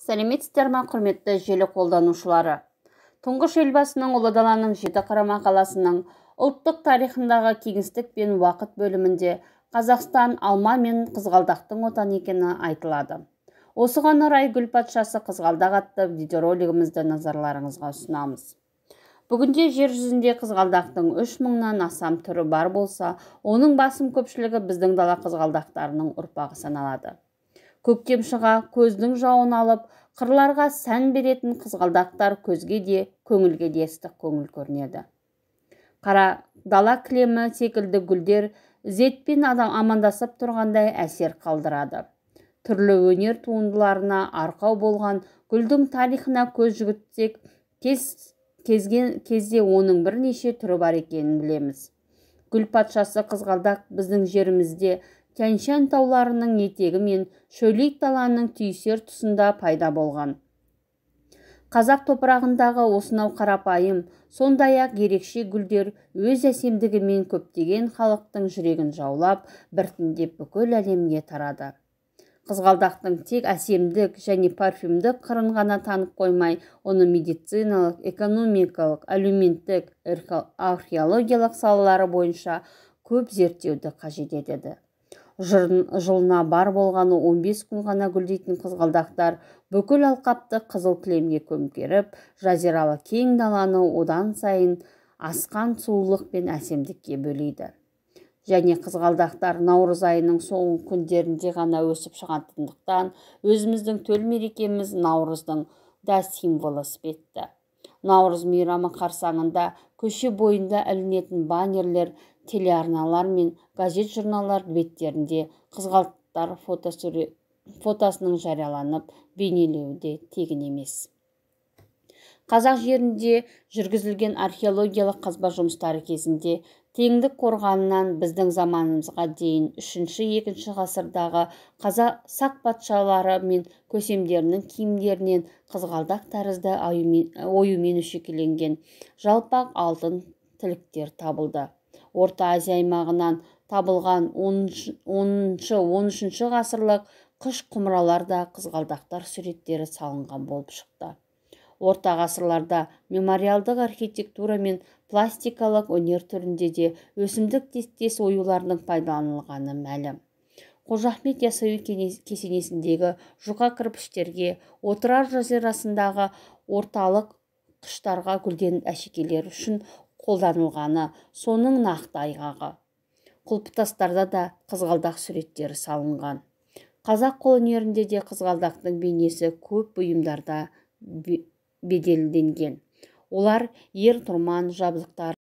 Сәлеметсіздер ме, құрметті желі қолданушылары. Тұңғыш елбасының ұлы даланың Жетіқара қаласының ұлттық тарихындағы кеңістік пен уақыт бөлімінде Қазақстан алма мен қызғалдақтың отаны екені айтылады. Осыған орай гүл патшасы қызғалдақ атты видеоролигімізді назарларыңызға ұсынамыз. Бүгінде жер жүзінде қызғалдақтың 3000-нан астам түрі бар болса, оның басым көпшілігі біздің дала қызғалдақтарының ұрпағы саналады. Көктем шыға көздің жауын алып, қырларға сән беретін қызғалдақтар көзге де, көңілге де ыстық көңіл көрінеді. Қара дала кілемі секілді гүлдер ізетпен амандасып тұрғандай әсер қалдырады. Түрлі өнер туындыларына арқау болған гүлдің тарихына көз жүгіртсек, кезде оның бірнеше түрі бар екенін білеміз. Гүл патшасы қызғалдақ біздің жерімізде Тянь-Шань тауларының етегі мен шөлейт даланың түйісер тұсында пайда болған. Қазақ топырағындағы осынау қарапайым, сондай-ақ ерекше гүлдер өз әсемдігімен көптеген халықтың жүрегін жаулап, біртіндеп бүкіл әлемге тарады. Қызғалдақтың тек әсемдік және парфюмдік қырын ғана танып қоймай, оны медициналық, экономикалық, әлеуметтік, археологиялық салалары бойынша көп зерттеуді қажет етеді. Жылына бар болғаны 15 күн ғана гүлдейтін қызғалдақтар бүкіл алқапты қызыл кілемге көмкеріп, жазиралы кең даланы одан сайын асқан сұлулық пен әсемдікке бөлейді. Және қызғалдақтар наурыз айының соңғы күндерінде ғана өсіп шығатындықтан өзіміздің төл мерекеміз наурыздың да символы іспетті. Наурыз мейрамы қарсаңында көше бойында ілінетін баннерлер, телеарналар мен газет-журналдар беттерінде қызғалдақтар фотосының жарияланып бейнелеуі де тегін емес. Қазақ жерінде жүргізілген археологиялық қазба жұмыстары кезінде Теңдік қорғанынан біздің заманымызға дейін 3-2 ғасырдағы қазақ патшалары мен көсемдерінің киімдерінен қызғалдақ тәрізді оюмен әшекейленген жалпақ алтын тіліктер табылды. Орта Азия аймағынан табылған 10-13 ғасырлық қыш құмыраларда қызғалдақтар суреттері салынған болып шықты. Орта ғасырларда мемориалдық архитектура мен пластикалық өнер түрінде де өсімдік тектес оюлардың пайдаланылғаны мәлім. Қожа Ахмет Яссауи кесенесіндегі жұқа кірпіштерге, отырар жазирасындағы орталық қыштарға гүлден әшекейлер үшін қолданылғаны соның нақты айғағы. Құлпытастарда да қызғалдақ суреттері салынған. Қазақ қолөнерінде де қызғалдақтың бейнесі көп бұйымдарда бедерленген. Олар ер-тұрман жабдықтар,